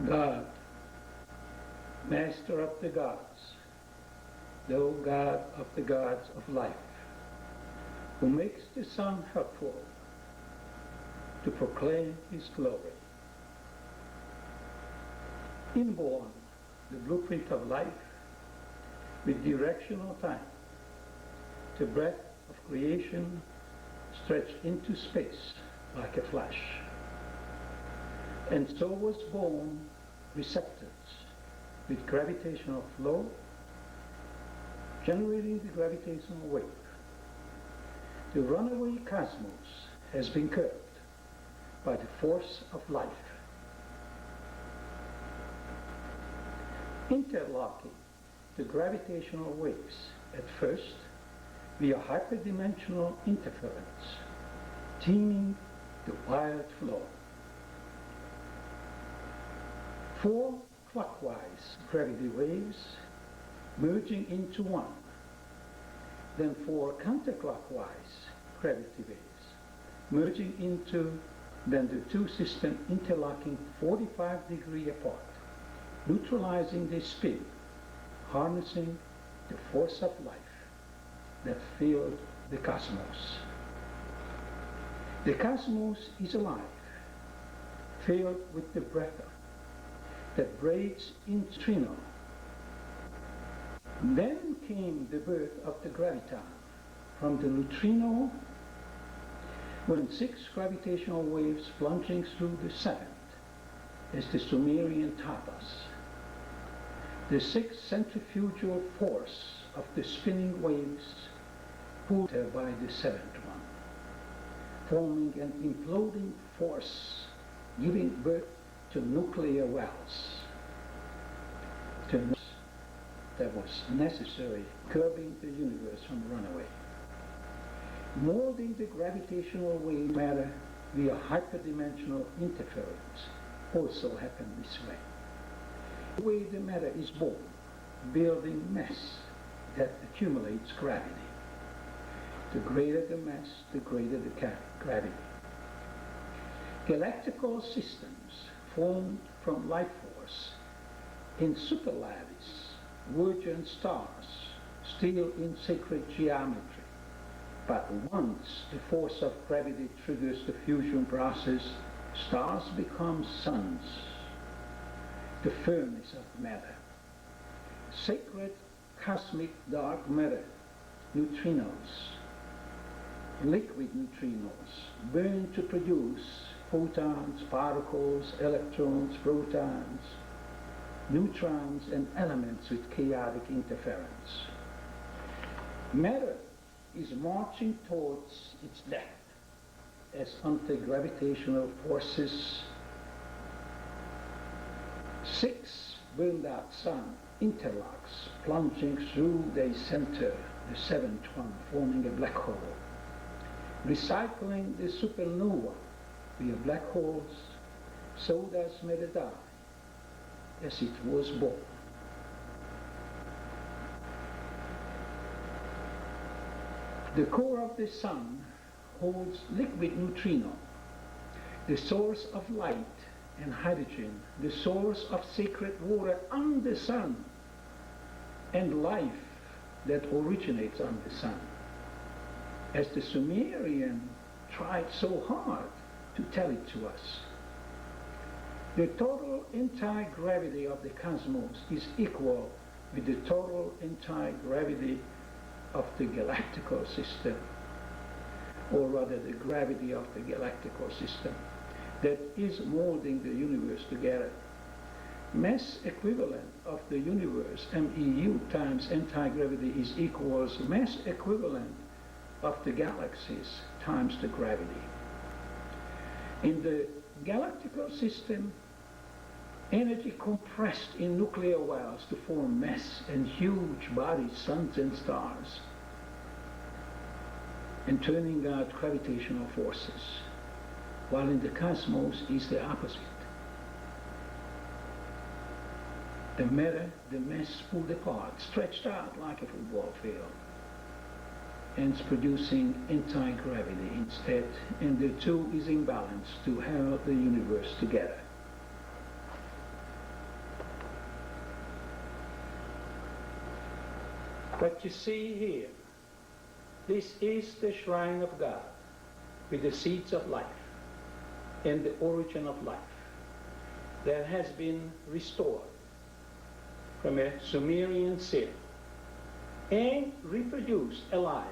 God, master of the gods, thou God of the gods of life, who makes the sun helpful to proclaim his glory. Inborn, the blueprint of life, with directional time, the breath of creation stretched into space like a flash. And so was born receptors with gravitational flow, generating the gravitational wave. The runaway cosmos has been curbed by the force of life. Interlocking the gravitational waves at first via hyperdimensional interference, teaming the wild flow. 4 clockwise gravity waves merging into one, then 4 counterclockwise gravity waves merging into, then the 2 systems interlocking 45 degrees apart, neutralizing the spin, harnessing the force of life that filled the cosmos. The cosmos is alive, filled with the breath that breaks into neutrino. Then came the birth of the graviton from the neutrino, when 6 gravitational waves plunging through the 7th as the Sumerian tablets. The 6th centrifugal force of the spinning waves pulled her by the 7th one, forming an imploding force, giving birth to nuclear wells, that was necessary, curbing the universe from runaway. Molding the gravitational wave matter via hyperdimensional interference also happened this way. The way the matter is born, building mass that accumulates gravity. The greater the mass, the greater the gravity. Galactical systems formed from life force in superlavis, virgin stars, still in sacred geometry. But once the force of gravity triggers the fusion process, stars become suns, the furnace of matter. Sacred cosmic dark matter, neutrinos, liquid neutrinos, burn to produce photons, particles, electrons, protons, neutrons, and elements with chaotic interference. Matter is marching towards its death as anti-gravitational forces. 6 burned out sun interlocks, plunging through their center, the 7th one, forming a black hole. Recycling the supernova via black holes, so does matter die as it was born. The core of the sun holds liquid neutrino, the source of light and hydrogen, the source of sacred water on the sun, and life that originates on the sun. As the Sumerian tried so hard to tell it to us. The total anti-gravity of the cosmos is equal with the total anti-gravity of the galactical system, or rather the gravity of the galactical system that is molding the universe together. Mass equivalent of the universe, MEU, times anti-gravity is equals mass equivalent of the galaxies times the gravity. In the galactical system, energy compressed in nuclear wells to form mass and huge bodies, suns and stars, and turning out gravitational forces, while in the cosmos is the opposite. The matter, the mass pulled apart, stretched out like a football field, and it's producing anti-gravity instead, and the two is imbalanced to hold the universe together. What you see here, this is the shrine of God with the seeds of life and the origin of life that has been restored from a Sumerian cell and reproduced alive.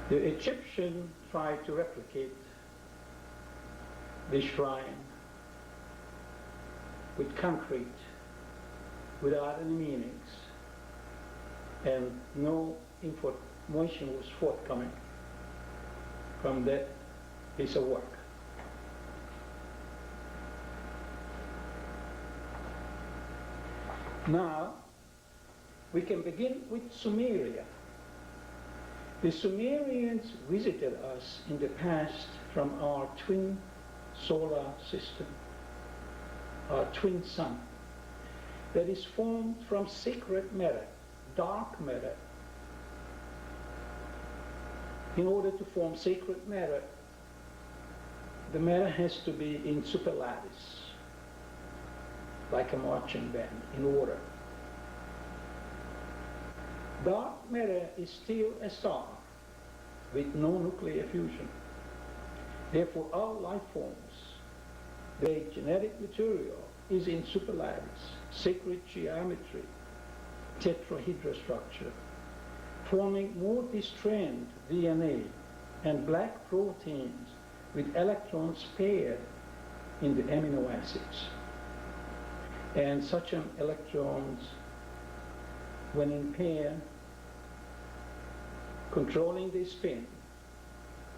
The Egyptians tried to replicate the shrine with concrete without any meanings, and no information was forthcoming from that piece of work. Now, we can begin with Sumeria. The Sumerians visited us in the past from our twin solar system, our twin sun, that is formed from sacred matter, dark matter. In order to form sacred matter, the matter has to be in superlattice, like a marching band, in order. Dark matter is still a star with no nuclear fusion. Therefore, all life forms, their genetic material is in superlattice, sacred geometry, tetrahedral structure, forming multi-strand DNA and black proteins with electrons paired in the amino acids. And such electrons, when in pair, controlling the spin,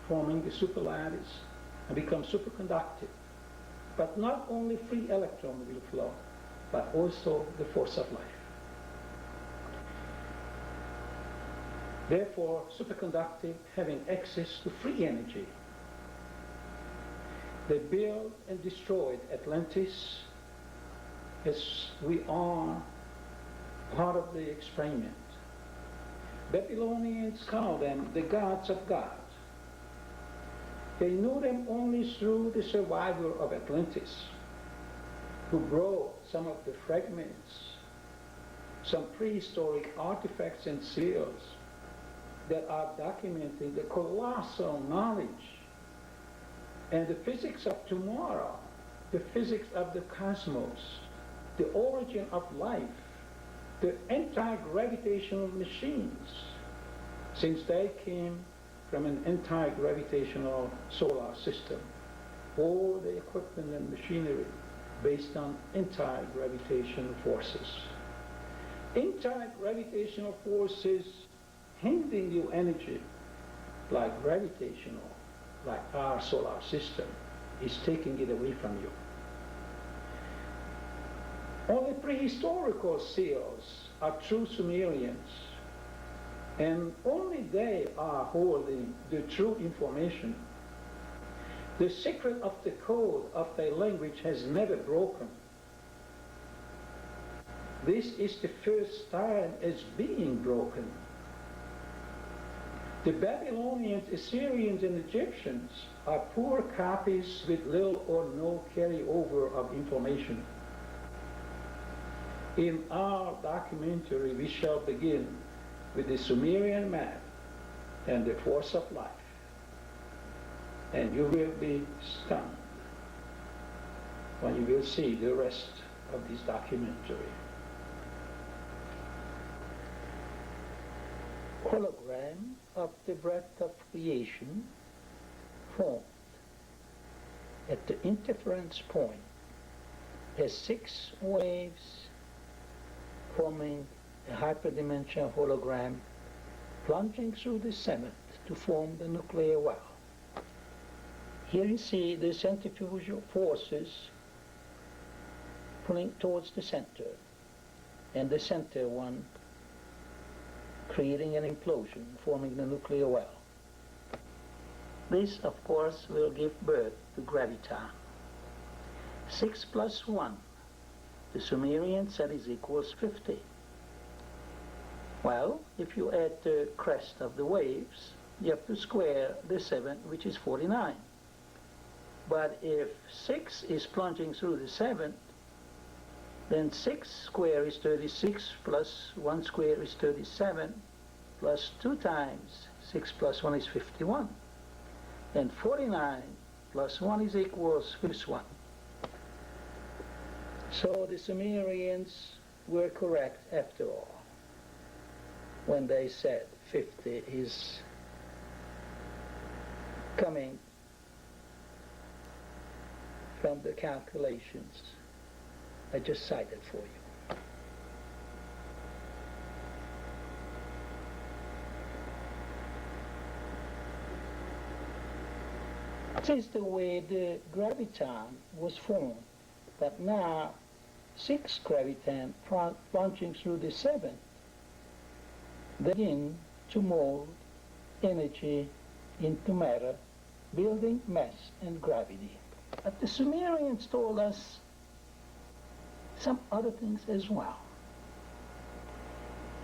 forming the superlattice, and become superconductive. But not only free electron will flow, but also the force of life. Therefore, superconductive, having access to free energy. They built and destroyed Atlantis, as we are part of the experiment. Babylonians call them the gods of gods. They knew them only through the survivor of Atlantis, who brought some of the fragments, some prehistoric artifacts and seals that are documenting the colossal knowledge and the physics of tomorrow, the physics of the cosmos, the origin of life, the anti-gravitational machines, since they came from an anti-gravitational solar system. All the equipment and machinery based on anti-gravitational forces. Anti-gravitational forces handing you energy like gravitational, like our solar system, is taking it away from you. Only prehistorical seals are true Sumerians, and only they are holding the true information. The secret of the code of their language has never broken. This is the first time it's being broken. The Babylonians, Assyrians, and Egyptians are poor copies with little or no carryover of information. In our documentary, we shall begin with the Sumerian map and the force of life. And you will be stunned when you will see the rest of this documentary. Hologram of the breath of creation formed at the interference point as 6 waves forming a hyperdimensional hologram plunging through the 7th to form the nuclear well. Here you see the centrifugal forces pulling towards the center, and the center one creating an implosion, forming the nuclear well. This, of course, will give birth to gravita. 6 plus 1, the Sumerian said, is equals 50. Well, if you add the crest of the waves, you have to square the 7, which is 49. But if 6 is plunging through the 7th, Then 6 square is 36, plus 1 square is 37, plus 2 times 6 plus 1 is 51. And 49 plus 1 is equals 51. So the Sumerians were correct after all when they said 50 is coming from the calculations I just cited for you. This is the way the graviton was formed, but now 6 graviton plunging through the 7th begin to mold energy into matter, building mass and gravity. But the Sumerians told us some other things as well.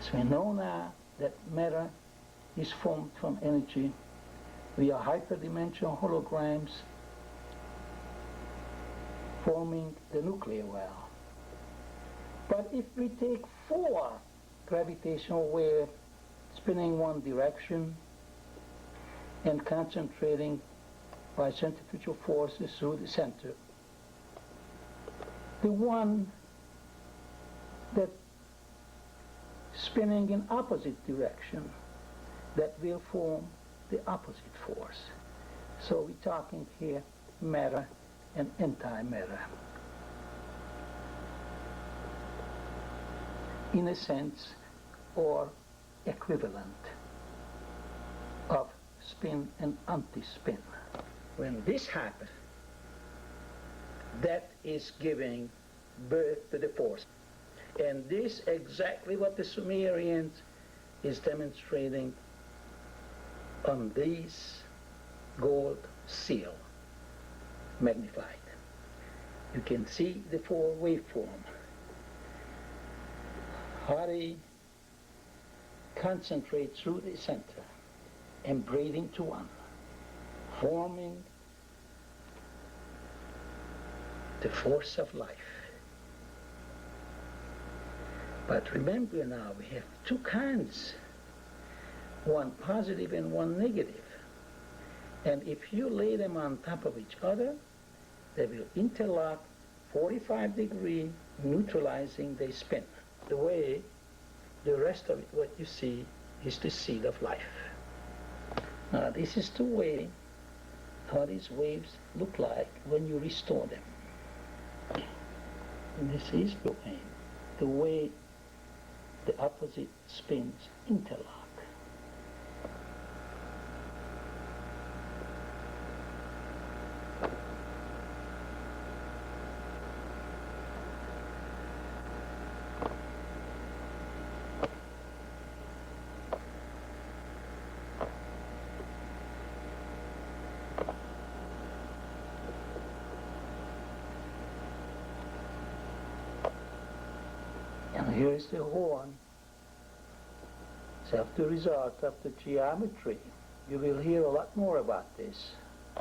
So we know now that matter is formed from energy via hyperdimensional holograms forming the nuclear well. But if we take 4 gravitational waves spinning one direction and concentrating by centrifugal forces through the center, the one that spinning in opposite direction, that will form the opposite force. So we're talking here matter and antimatter. In a sense, or equivalent of spin and anti-spin. When this happens, that is giving birth to the force. And this exactly what the Sumerians is demonstrating on these gold seal magnified. You can see the 4 waveform. How they concentrate through the center and braid into one, forming the force of life. But remember now, we have 2 kinds, one positive and one negative. And if you lay them on top of each other, they will interlock 45 degrees, neutralizing the spin. The way the rest of it, what you see, is the seed of life. Now this is the way how these waves look like when you restore them. And this is the way the opposite spins interlock. And here is the horn. It's the result of the geometry. You will hear a lot more about this.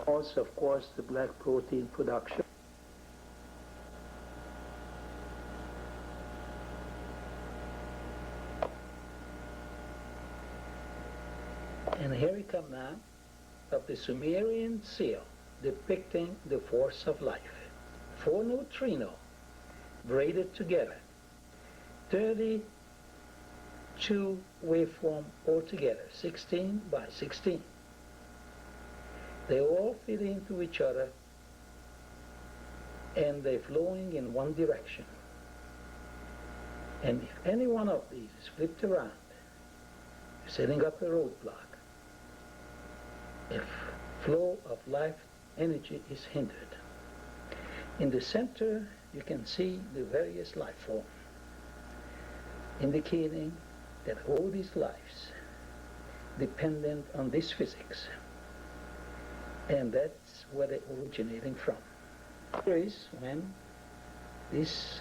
Also, of course, the black protein production. And here we come now of the Sumerian seal depicting the force of life. 4 neutrinos braided together. 32 waveform altogether, 16 by 16. They all fit into each other and they're flowing in one direction. And if any one of these is flipped around, setting up a roadblock, if flow of life energy is hindered. In the center, you can see the various life forms, indicating that all these lives dependent on this physics, and that's where they're originating from. Here is when this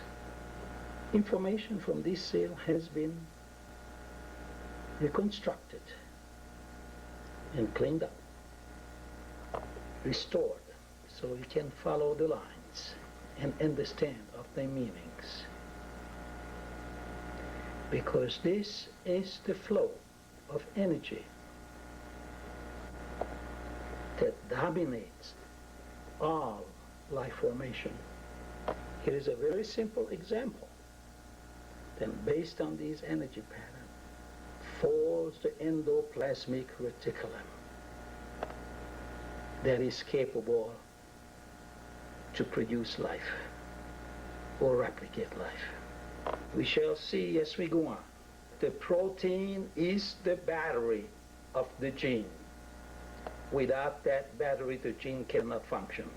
information from this seal has been reconstructed and cleaned up, restored, so you can follow the lines and understand of their meanings. because this is the flow of energy that dominates all life formation. Here is a very simple example. Then based on these energy patterns falls the endoplasmic reticulum that is capable to produce life or replicate life. We shall see as we go on. The protein is the battery of the gene. Without that battery, the gene cannot function.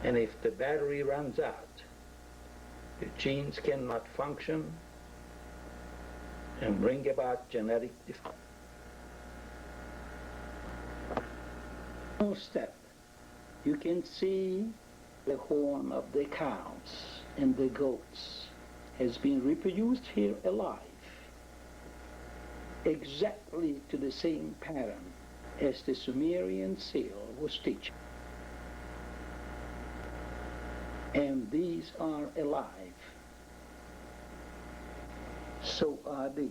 And if the battery runs out, the genes cannot function and bring about genetic difference. First step, you can see the horn of the cows and the goats has been reproduced here alive, exactly to the same pattern as the Sumerian seal was teaching. And these are alive. So are these.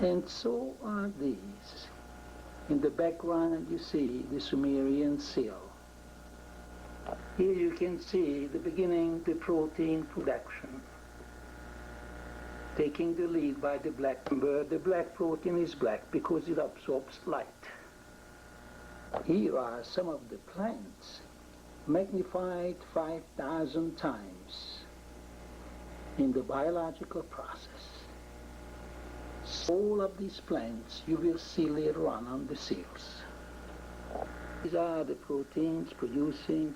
And so are these. In the background you see the Sumerian seal. Here you can see the beginning, the protein production, taking the lead by the black bird. The black protein is black because it absorbs light. Here are some of the plants magnified 5,000 times in the biological process. All of these plants you will see later on the seals. These are the proteins producing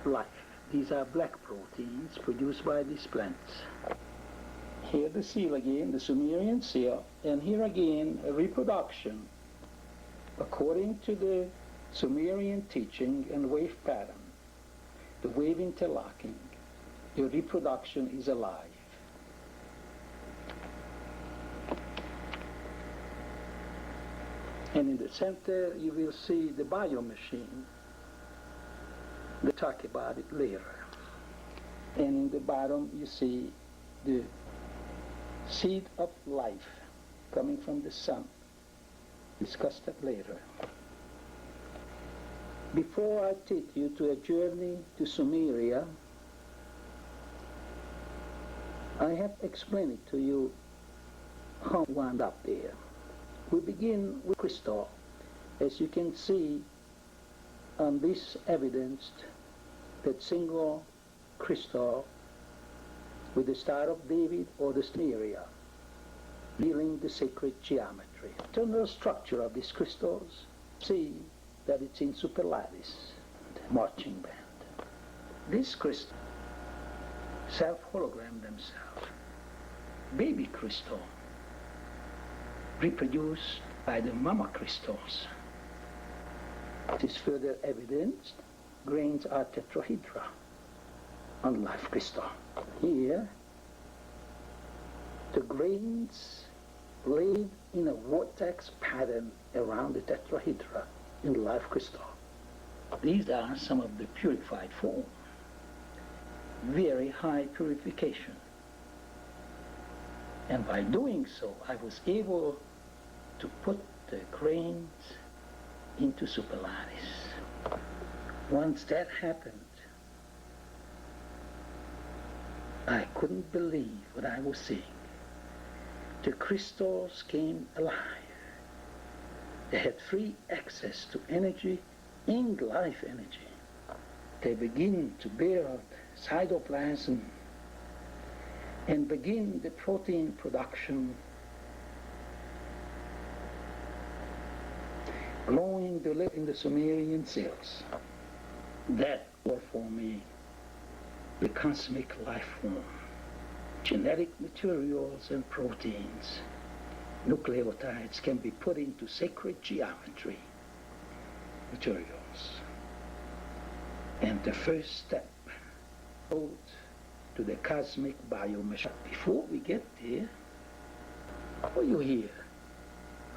life. These are black proteins produced by these plants. Here the seal again, the Sumerian seal, and here again a reproduction according to the Sumerian teaching and wave pattern. The wave interlocking, the reproduction is alive. And in the center you will see the biomachine. We'll talk about it later. And in the bottom you see the seed of life coming from the sun. Discuss that later. Before I take you to a journey to Sumeria, I have explained it to you how we wound up there. We begin with crystal. As you can see on this evidenced that single crystal with the Star of David or the Sumeria, dealing the sacred geometry. The internal structure of these crystals, see that it's in superlattice, the marching band. These crystals self-hologram themselves. Baby crystal reproduced by the mama crystals. It is further evidenced grains are tetrahedra on life crystal. Here, the grains laid in a vortex pattern around the tetrahedra in life crystal. These are some of the purified form. Very high purification. And by doing so, I was able to put the grains into superlattice. Once that happened, I couldn't believe what I was seeing. The crystals came alive. They had free access to energy and life energy. They begin to bear out cytoplasm and begin the protein production, glowing the light in the Sumerian cells. That was for me the cosmic life form. Genetic materials and proteins, nucleotides can be put into sacred geometry materials. And the first step goes to the cosmic biomachine. Before we get there, what you hear?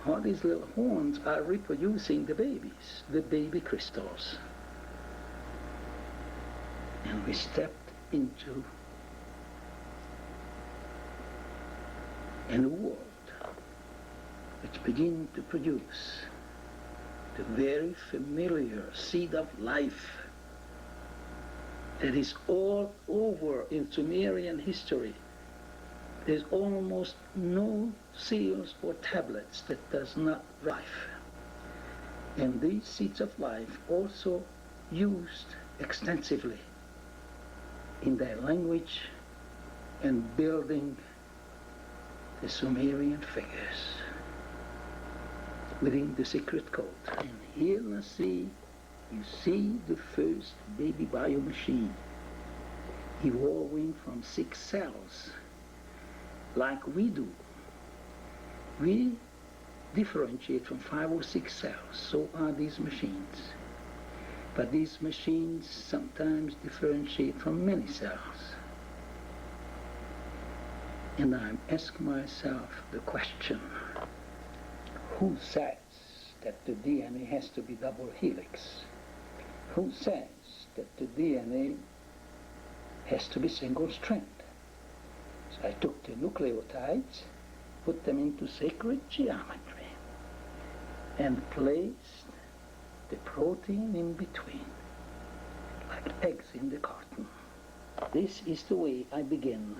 How these little horns are reproducing the babies, the baby crystals. And we stepped into a new world which began to produce the very familiar seed of life that is all over in Sumerian history. There's almost no seals or tablets that does not life. And these seeds of life also used extensively in their language and building the Sumerian figures within the secret code. And here you see the first baby biomachine evolving from 6 cells like we do. We differentiate from 5 or 6 cells, so are these machines. But these machines sometimes differentiate from many cells. And I ask myself the question, who says that the DNA has to be double helix? Who says that the DNA has to be single strand? So I took the nucleotides, put them into sacred geometry, and placed the protein in between, like eggs in the carton. This is the way I begin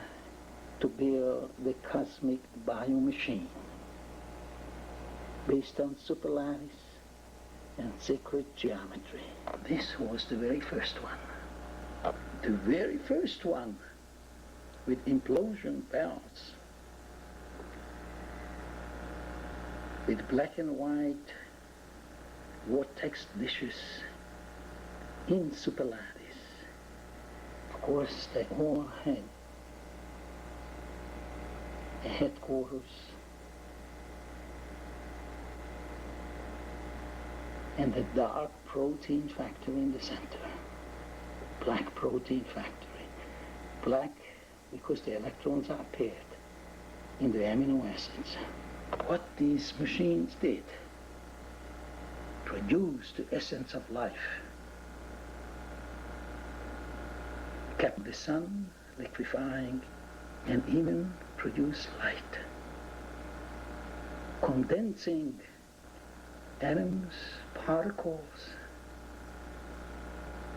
to build the cosmic biomachine, based on superlattice and sacred geometry. This was the very first one. The very first one with implosion belts, with black and white vortex dishes in superlattice. Of course, they all had a headquarters and a dark protein factory in the center. Black protein factory. Black because the electrons are paired in the amino acids. What these machines did, produced the essence of life, kept the sun liquefying, and even produced light, condensing atoms, particles,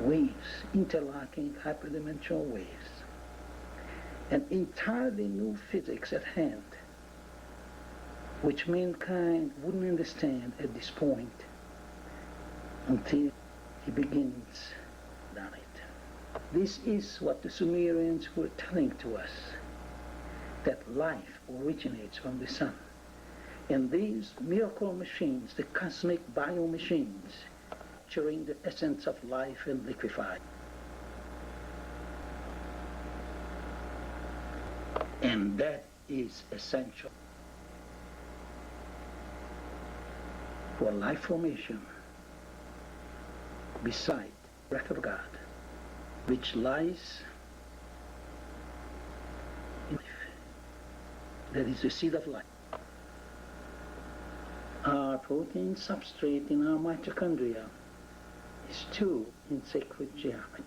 waves, interlocking hyperdimensional waves, an entirely new physics at hand, which mankind wouldn't understand at this point until he begins on it. This is what the Sumerians were telling to us, that life originates from the sun. And these miracle machines, the cosmic biomachines, capturing the essence of life and liquefied. And that is essential for life formation beside the breath of God, which lies in life. That is the seed of life. Our protein substrate in our mitochondria is too in sacred geometry.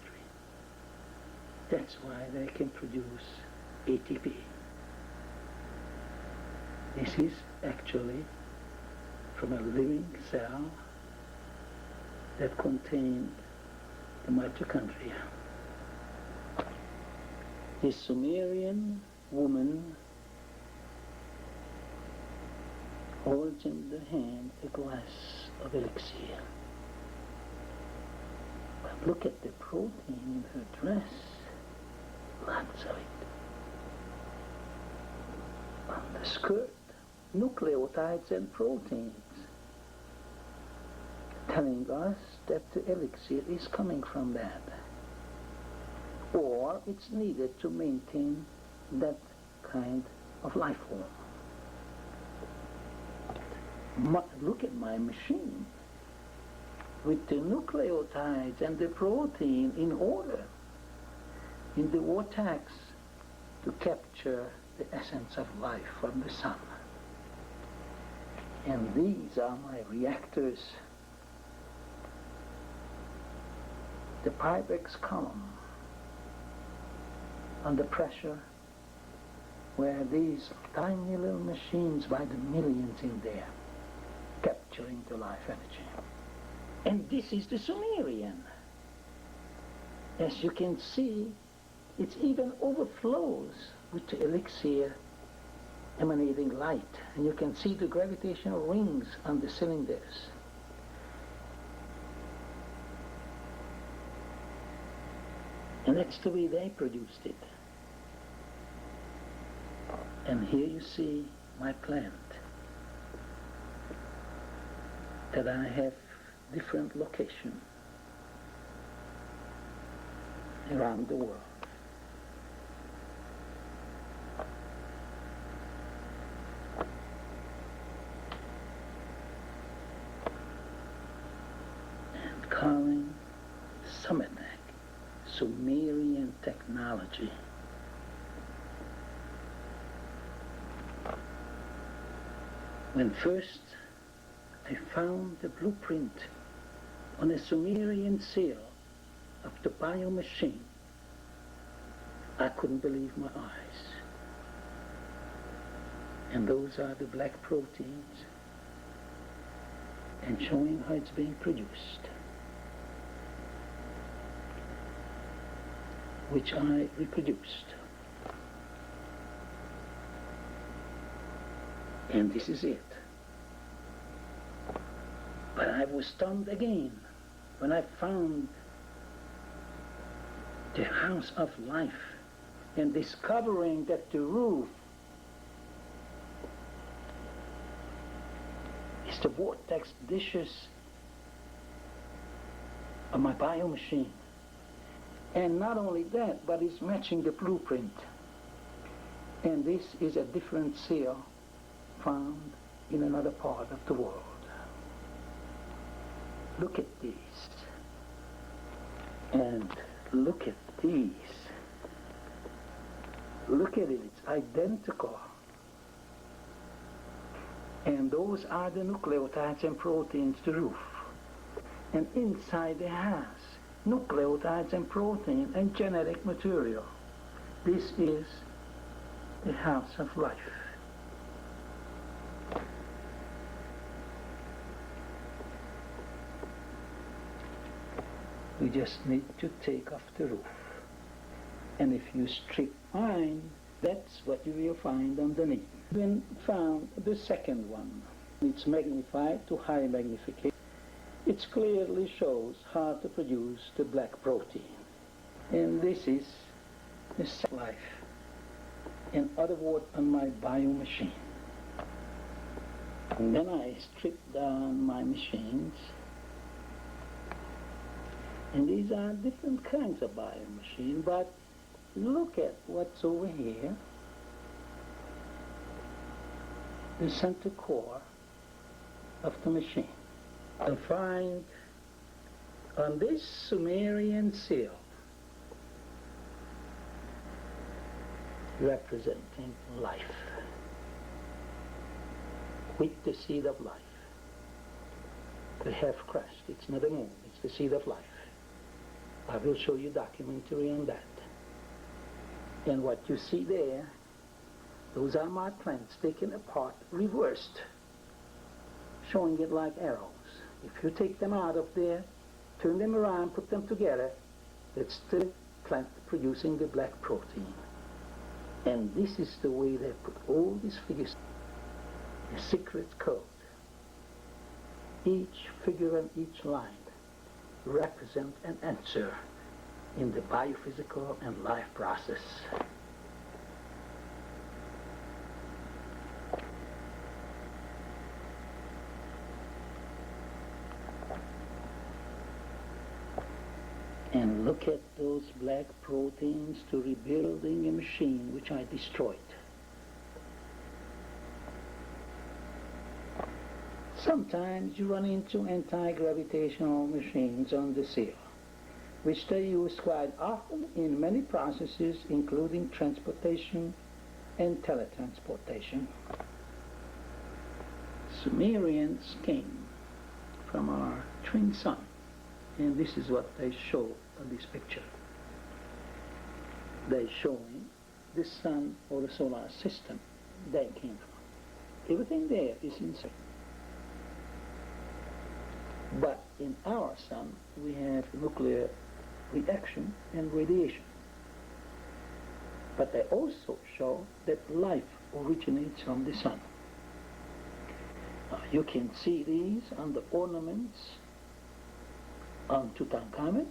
That's why they can produce ATP. This is actually from a living cell that contained the mitochondria. This Sumerian woman holds in the hand a glass of elixir. But look at the protein in her dress. Lots of it. On the skirt, nucleotides and proteins, telling us that the elixir is coming from that. Or it's needed to maintain that kind of life form. Look at my machine with the nucleotides and the protein in order in the vortex to capture the essence of life from the sun. And these are my reactors. The Pyrex column under pressure, where these tiny little machines by the millions in there capturing the life energy. And this is the Sumerian. As you can see, it even overflows with the elixir emanating light. And you can see the gravitational rings on the cylinders. And that's the way they produced it. And here you see my plant, that I have different locations around the world. And calling Sumerian technology. When first I found the blueprint on a Sumerian seal of the biomachine, I couldn't believe my eyes. And those are the black proteins, and showing how it's being produced, which I reproduced. And this is it. But I was stunned again when I found the house of life and discovering that the roof is the vortex dishes of my biomachine. And not only that, but it's matching the blueprint. And this is a different seal found in another part of the world. Look at these. And look at these. Look at it, it's identical. And those are the nucleotides and proteins, the roof. And inside it has nucleotides and protein and genetic material. This is the house of life. We just need to take off the roof. And if you strip fine, that's what you will find underneath. Then found the second one. It's magnified to high magnification. It clearly shows how to produce the black protein. And this is the cell life. In other words, on my biomachine. And then I strip down my machines. And these are different kinds of biomachine, but look at what's over here. The center core of the machine. I find on this Sumerian seal representing life, with the seed of life. The half crust, it's not a moon, it's the seed of life. I will show you documentary on that. And what you see there, those are my plants taken apart, reversed, showing it like arrows. If you take them out of there, turn them around, put them together, it's the plant producing the black protein. And this is the way they put all these figures, a secret code. Each figure and each line represent an answer in the biophysical and life process. And look at those black proteins to rebuilding a machine which I destroyed. Sometimes you run into anti-gravitational machines on the seal, which they use quite often in many processes, including transportation and teletransportation. Sumerians came from our twin sun, and this is what they show on this picture. They're showing the sun or the solar system they came from. Everything there is inside. But in our sun, we have nuclear reaction and radiation. But they also show that life originates from the sun. You can see these on the ornaments on Tutankhamun,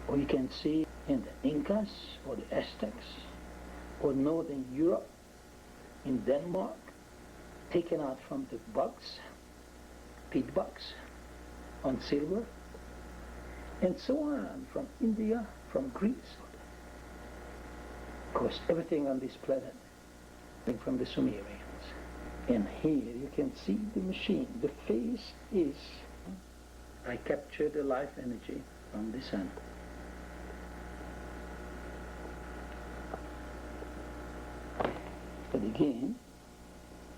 or you can see in the Incas or the Aztecs, or Northern Europe, in Denmark, taken out from the bugs, peat bugs, on silver, and so on, from India, from Greece. Of course, everything on this planet came from the Sumerians. And here you can see the machine. The face is, I capture the life energy from the sun. But again,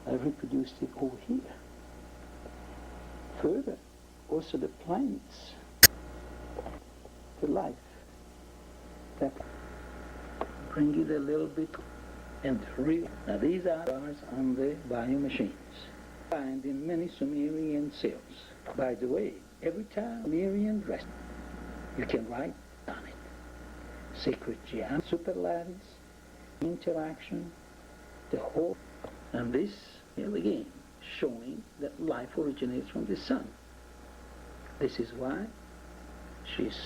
I reproduced it over here. Further, also the plants, the life, that bring it a little bit. And real. Now these are ours on the biomachines, found in many Sumerian cells. By the way, every time Sumerian rest, you can write on it. Sacred geometry, superlatives, interaction, the whole. And this, here again, showing that life originates from the sun. This is why she's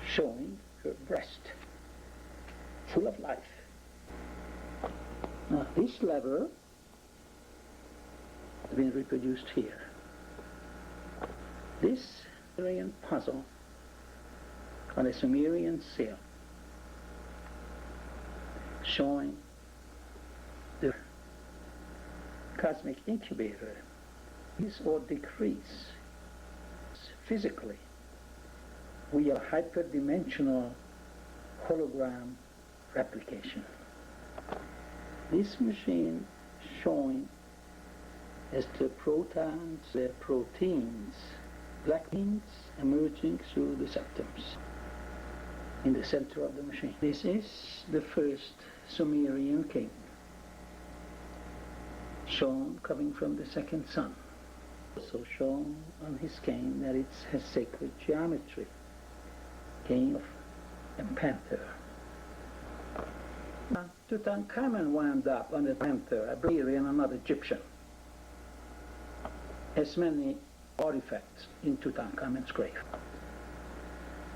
showing her breast, full of life. Now, this lever has been reproduced here. This Sumerian puzzle on a Sumerian cell showing the cosmic incubator increase or decrease physically. We are hyperdimensional hologram replication. This machine showing as the protons, the proteins, black beans emerging through the septums in the center of the machine. This is the first Sumerian king, shown coming from the second sun. Also shown on his cane that it has sacred geometry, cane of a panther. Tutankhamun wound up on the panther, a Bulgarian and another Egyptian. As many artifacts in Tutankhamun's grave.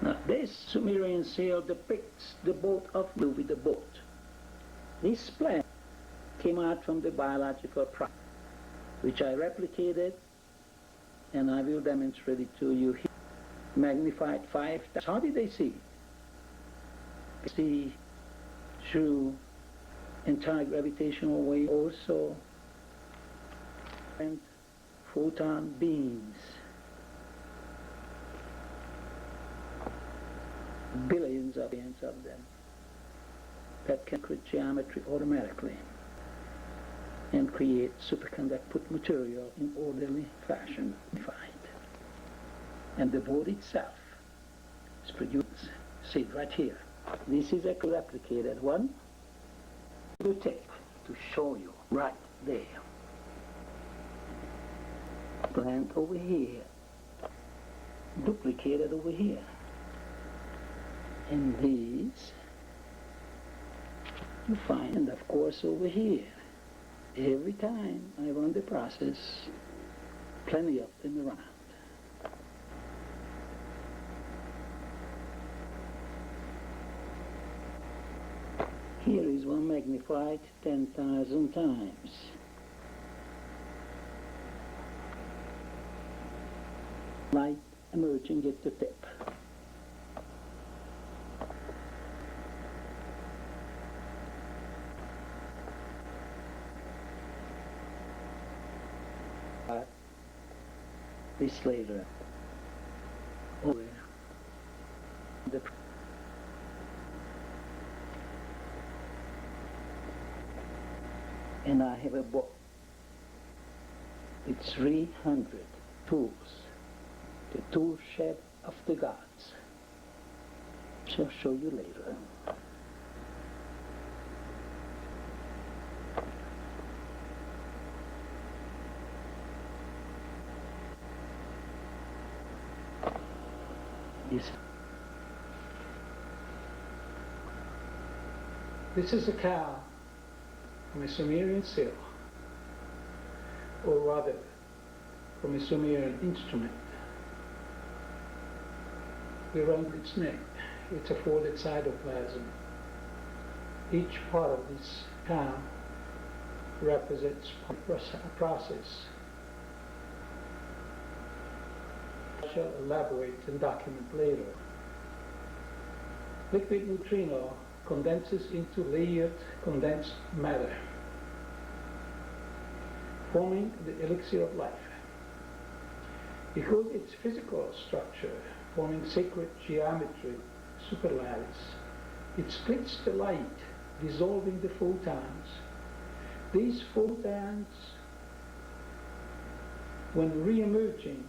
Now this Sumerian seal depicts the boat of Noah with the boat. This plan came out from the biological process, which I replicated, and I will demonstrate it to you here. Magnified 5 times. How did they see it? See through entire gravitational wave, also and photon beams, billions of them, that can create geometry automatically and create superconductive material in orderly fashion. And the board itself is produced, see it right here. This is a replicated one. The tape to show you right there. Plant over here, duplicated over here. And these you find, and of course over here. Every time I run the process, plenty of them around. Here is one magnified 10,000 times. Light emerging at the tip. This later. Over the and I have a book with 300 tools, the tool shed of the gods. Shall show you later. This is a cow from a Sumerian cell, or rather from a Sumerian instrument. Around its neck, it's a folded cytoplasm. Each part of this cow represents a process. I shall elaborate and document later. Liquid neutrino condenses into layered condensed matter, forming the elixir of life. Because its physical structure, forming sacred geometry, superlattice, it splits the light, dissolving the photons. These photons, when re-emerging,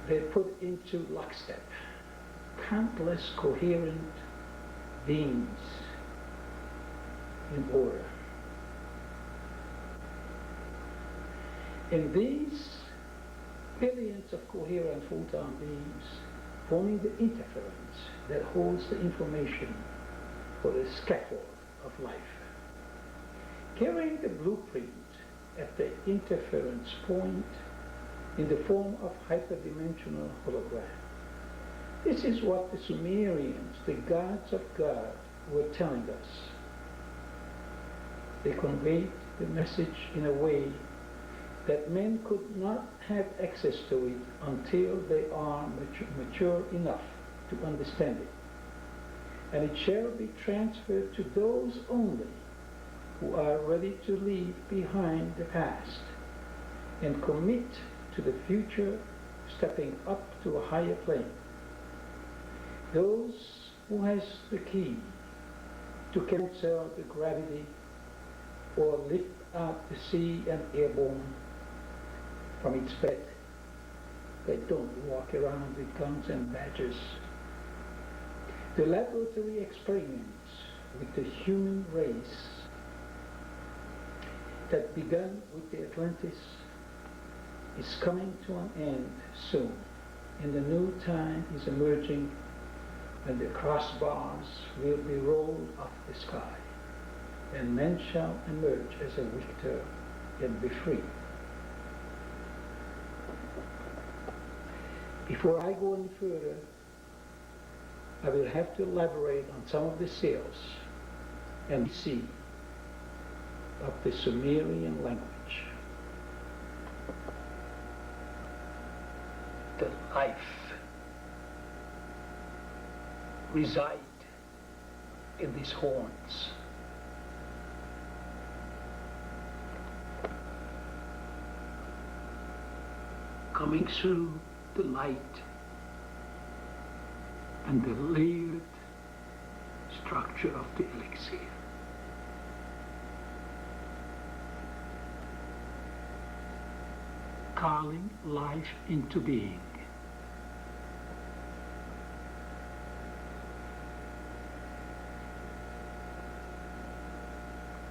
they're put into lockstep. Countless coherent beings in order. And these billions of coherent photon beams forming the interference that holds the information for the scaffold of life. Carrying the blueprint at the interference point in the form of hyperdimensional hologram. This is what the Sumerians, the gods of God, were telling us. They conveyed the message in a way that men could not have access to it until they are mature enough to understand it. And it shall be transferred to those only who are ready to leave behind the past and commit to the future, stepping up to a higher plane. Those who has the key to cancel the gravity or lift out the sea and airborne from its bed. They don't walk around with guns and badges. The laboratory experiments with the human race that began with the Atlantis is coming to an end soon, and the new time is emerging when the crossbars will be rolled off the sky, and men shall emerge as a victor and be free. Before I go any further, I will have to elaborate on some of the cells and see of the Sumerian language. The life reside in these horns. Coming through the light and the layered structure of the elixir. Calling life into being.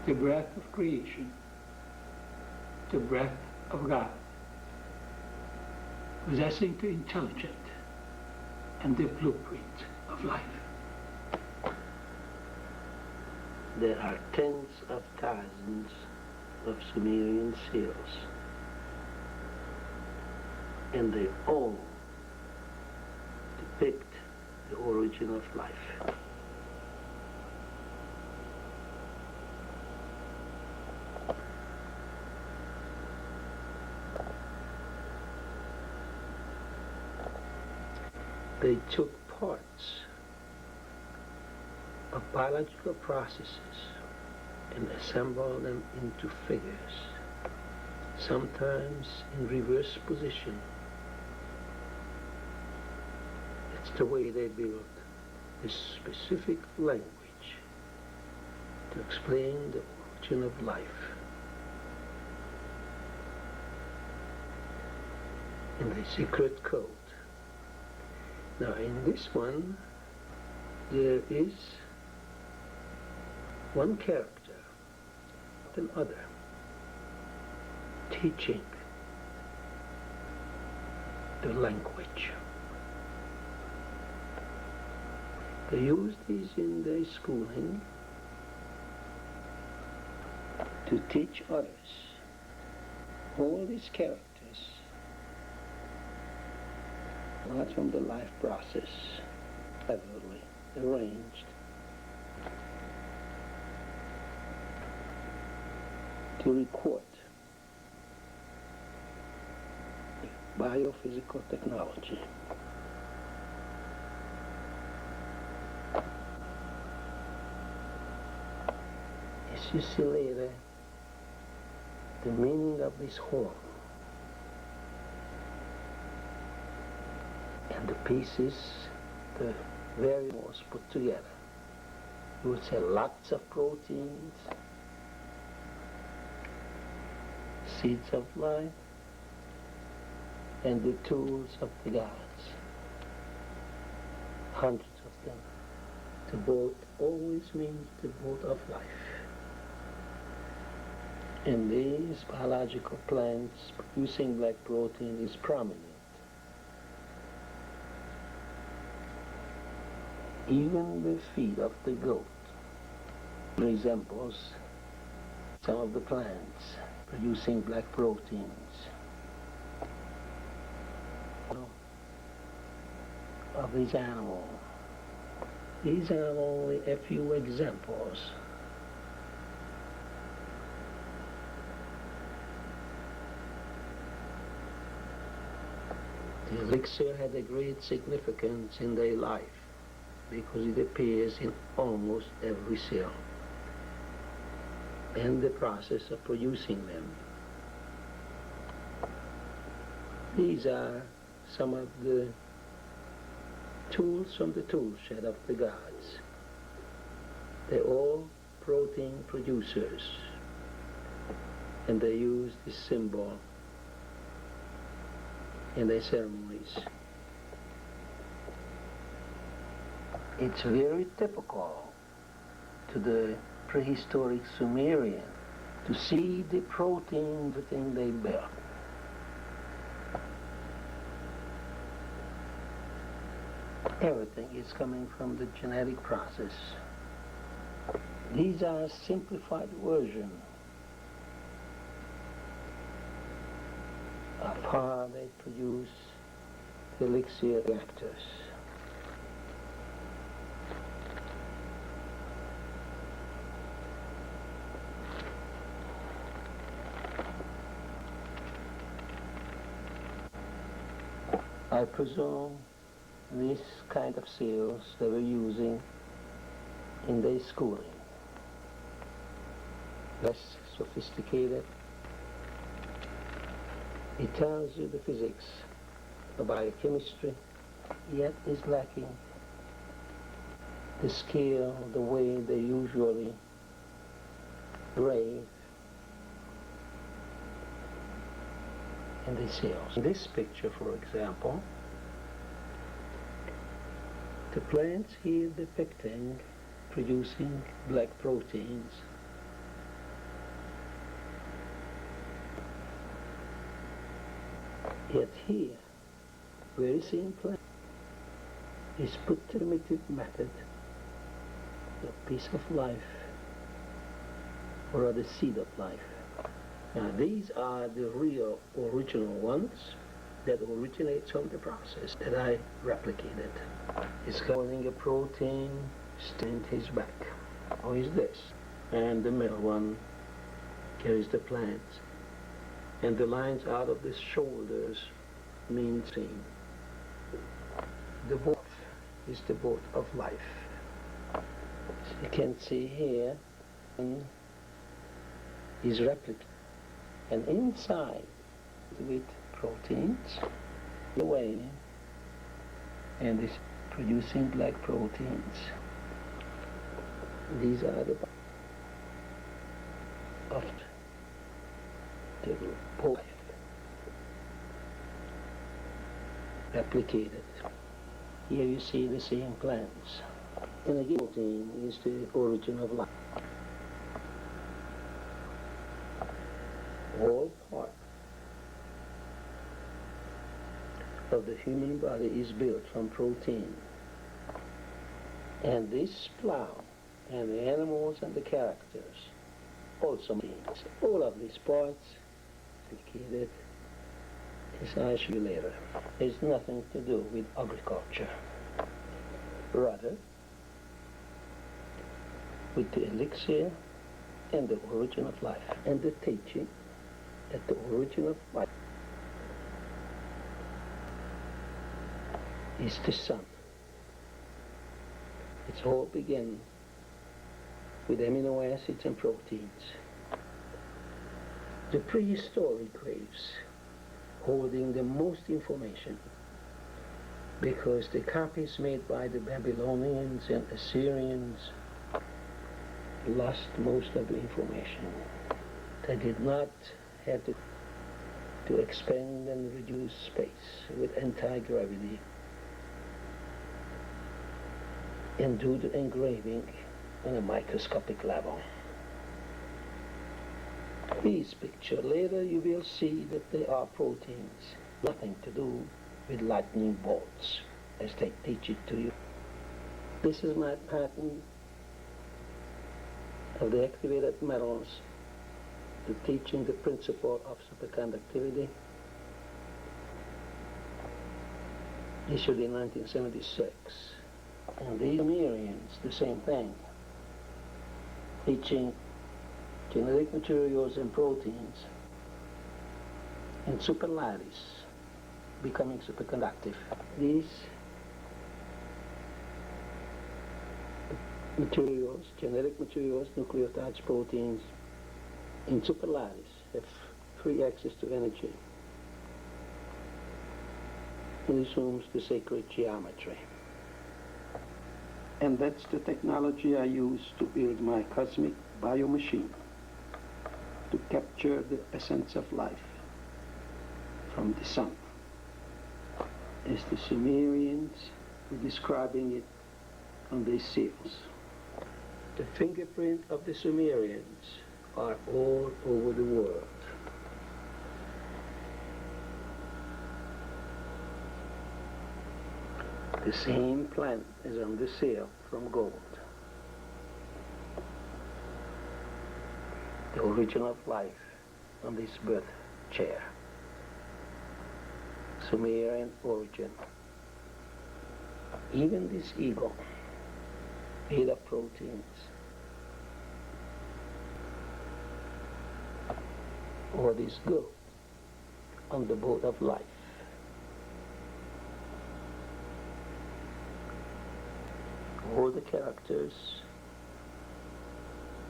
The breath of creation, the breath of God, possessing the intelligent and the blueprint of life. There are tens of thousands of Sumerian cells, and they all depict the origin of life. They took parts of biological processes and assembled them into figures, sometimes in reverse position. It's the way they built this specific language to explain the origin of life. In the secret code, Now in this one, there is one character than other teaching the language. They use these in their schooling to teach others. All these characters are from the life process, cleverly arranged to record biophysical technology. As you see later, the meaning of this horn and the pieces, the variables put together. You would say lots of proteins, seeds of life, and the tools of the gods. Hundreds of them. The boat always means the boat of life. And these biological plants producing black protein is prominent. Even the feet of the goat resembles some of the plants producing black proteins. Of these animals. These are only a few examples. The elixir had a great significance in their life because it appears in almost every cell and the process of producing them. These are some of the tools from the tool shed of the gods. They're all protein producers, and they use this symbol in their ceremonies. It's very typical to the prehistoric Sumerian to see the protein within their belt. Everything is coming from the genetic process. These are a simplified version of how they produce the elixir reactors. I presume this kind of cells they were using in their schooling. Less sophisticated. It tells you the physics, the biochemistry, yet is lacking the skill, the way they usually grave in the cells. In this picture, for example, the plants here depicting producing black proteins. Yet here, very same plant is put to primitive method, a piece of life, or the seed of life. Now these are the real original ones that originates from the process that I replicated. It's holding a protein in his back. How is this? And the middle one carries the plant. And the lines out of the shoulders mean same. The boat is the boat of life. So you can see here is replicated. And inside with proteins away and is producing black proteins. These are the of the life replicated. Here you see the same plants. And again, protein is the origin of life. All part of the human body is built from protein. And this plant and the animals and the characters also means all of these parts indicated as I show you later. It's nothing to do with agriculture. Rather, with the elixir and the origin of life, and the teaching that the origin of life is the sun. It's all begin with amino acids and proteins. The prehistoric graves holding the most information, because the copies made by the Babylonians and Assyrians lost most of the information. They did not have to expand and reduce space with anti-gravity and do the engraving on a microscopic level. This picture, later you will see that they are proteins, nothing to do with lightning bolts, as they teach it to you. This is my pattern of the activated metals, the teaching the principle of superconductivity, issued in 1976. And these Sumerians, the same thing, teaching genetic materials and proteins and superlattice, becoming superconductive. These materials, genetic materials, nucleotides, proteins, in superlattice have free access to energy. It assumes the sacred geometry. And that's the technology I use to build my cosmic biomachine, to capture the essence of life from the sun. As the Sumerians were describing it on their seals. The fingerprint of the Sumerians are all over the world. The same plant is on the seal from gold. The origin of life on this birth chair. Sumerian origin. Even this eagle, made of proteins. Or this goat on the boat of life. All the characters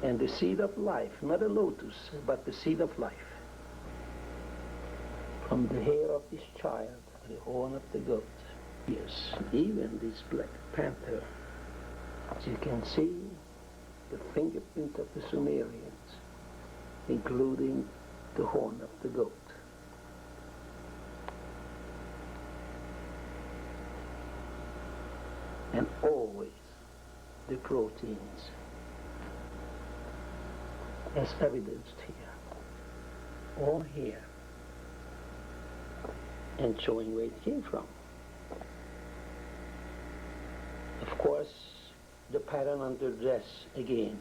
and the seed of life, not a lotus, but the seed of life. From the hair of this child, the horn of the goat. Yes, even this black panther, as you can see, the fingerprint of the Sumerians, including the horn of the goat. And always the proteins, as evidenced here, all here, and showing where it came from. Of course, the pattern under dress, again,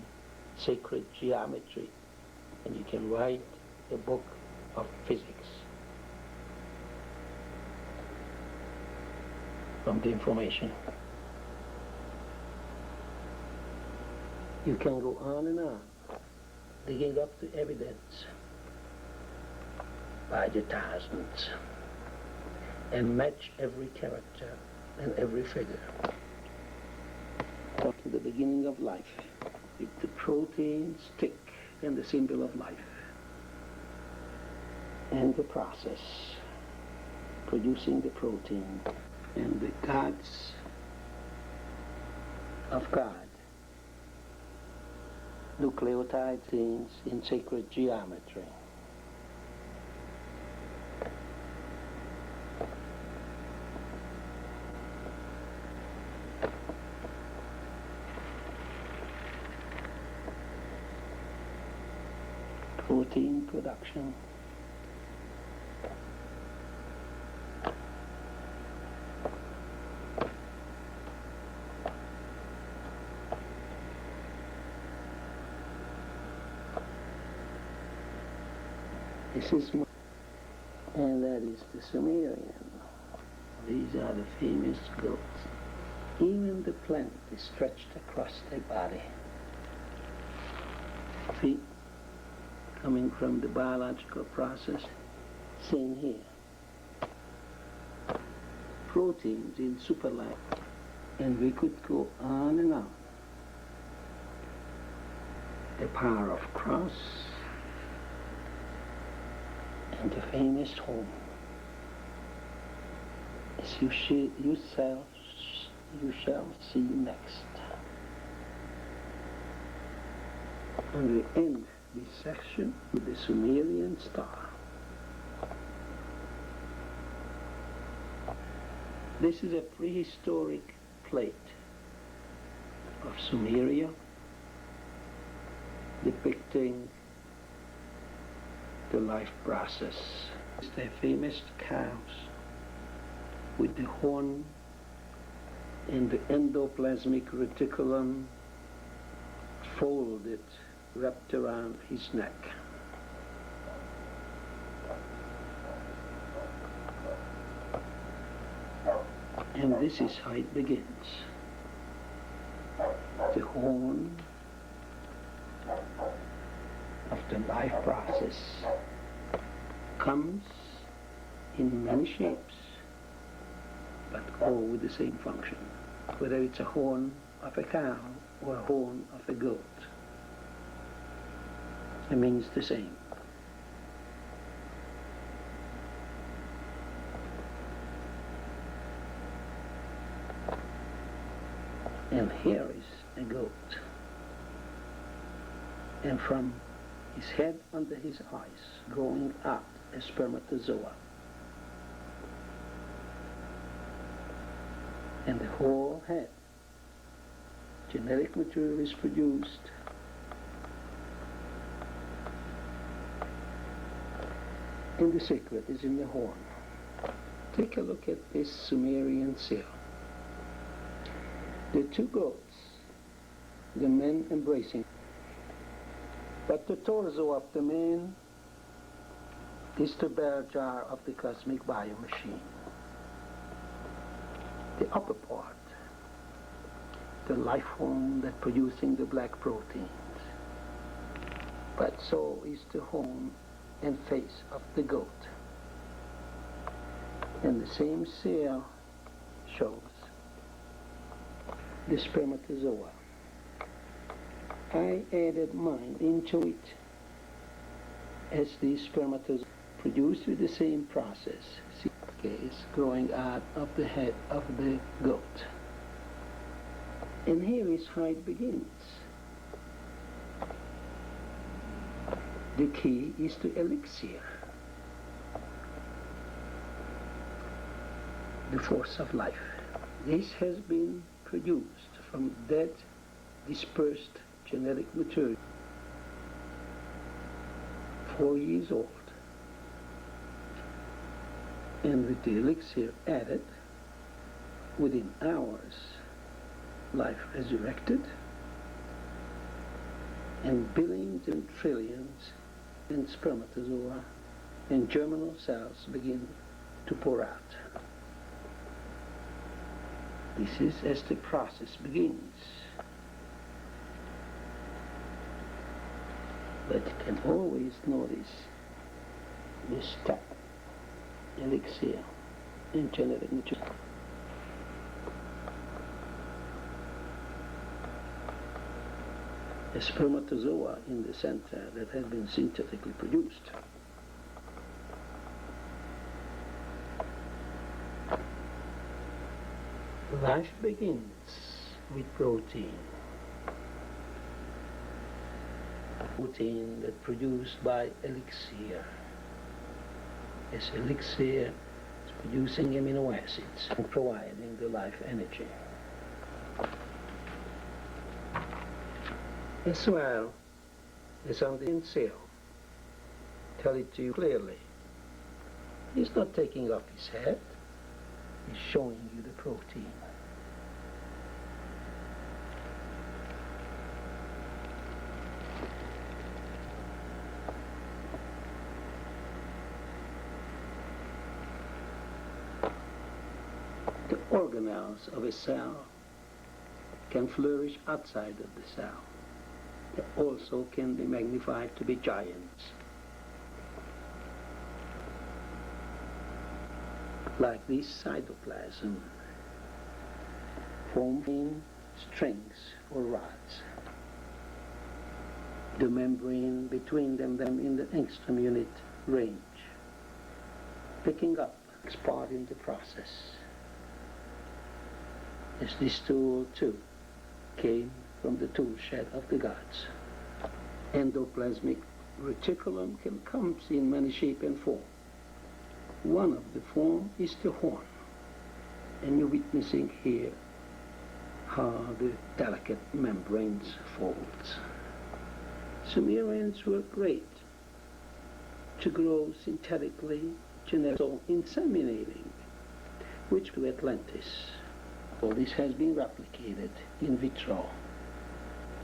sacred geometry, and you can write a book of physics from the information. You can go on and on, digging up the evidence by the thousands, and match every character and every figure. Up to the beginning of life, with the protein stick and the symbol of life, and the process, producing the protein, and the gods of God, nucleotide genes in sacred geometry. protein production. This is my, and that is the Sumerian. These are the famous goats. Even the plant is stretched across their body. Feet coming from the biological process. Same here. Proteins in superlight. And we could go on and on. The power of cross and the famous home. As you shall see next. And we end this section with the Sumerian star. This is a prehistoric plate of Sumeria depicting the life process. It's the famous cows with the horn and the endoplasmic reticulum folded, wrapped around his neck. And this is how it begins. The horn of the life process comes in many shapes, but all with the same function. Whether it's a horn of a cow or a horn of a goat, it means the same. And here is a goat. And from his head under his eyes, growing out a spermatozoa. And the whole head, genetic material is produced. And the secret is in the horn. Take a look at this Sumerian cell. The two goats, the men embracing. But the torso of the man is the bell jar of the cosmic biomachine. The upper part, the life form that producing the black proteins. But so is the horn and face of the goat. And the same cell shows the spermatozoa. I added mine into it as the spermatozoa produced with the same process. See, is growing out of the head of the goat. And here is how it begins. The key is the elixir, the force of life. This has been produced from dead, dispersed genetic material, 4 years old. And with the elixir added, within hours, life resurrected, and billions and trillions in spermatozoa and germinal cells begin to pour out. This is as the process begins. But you can always notice this step, elixir, in genetic material. A spermatozoa in the center that has been synthetically produced. Life begins with protein. Protein that produced by elixir. As elixir is producing amino acids and providing the life energy. As well as on the cell, tell it to you clearly. He's not taking off his hat. He's showing you the protein. The organelles of a cell can flourish outside of the cell. They also can be magnified to be giants. Like this cytoplasm, forming strings or rods. The membrane between them in the angstrom unit range, picking up next part in the process. As this tool too came from the tool shed of the gods. Endoplasmic reticulum comes in many shape and form. One of the form is the horn, and you're witnessing here how the delicate membranes folds. Sumerians were great to grow synthetically, so inseminating, which to Atlantis. All this has been replicated in vitro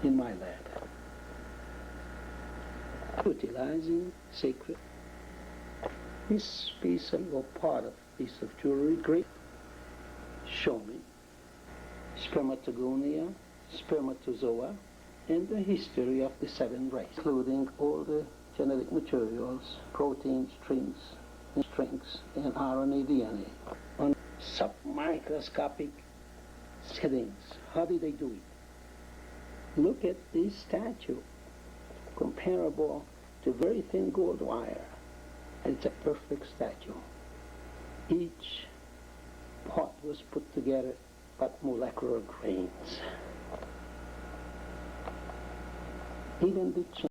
in my lab, utilizing sacred. This piece or part of piece of jewelry, great, show me spermatogonia, spermatozoa, and the history of the 7 races, including all the genetic materials, protein strings, and RNA, DNA, on submicroscopic settings. How did they do it? Look at this statue, comparable to very thin gold wire. It's a perfect statue. Each part was put together but molecular grains. Even the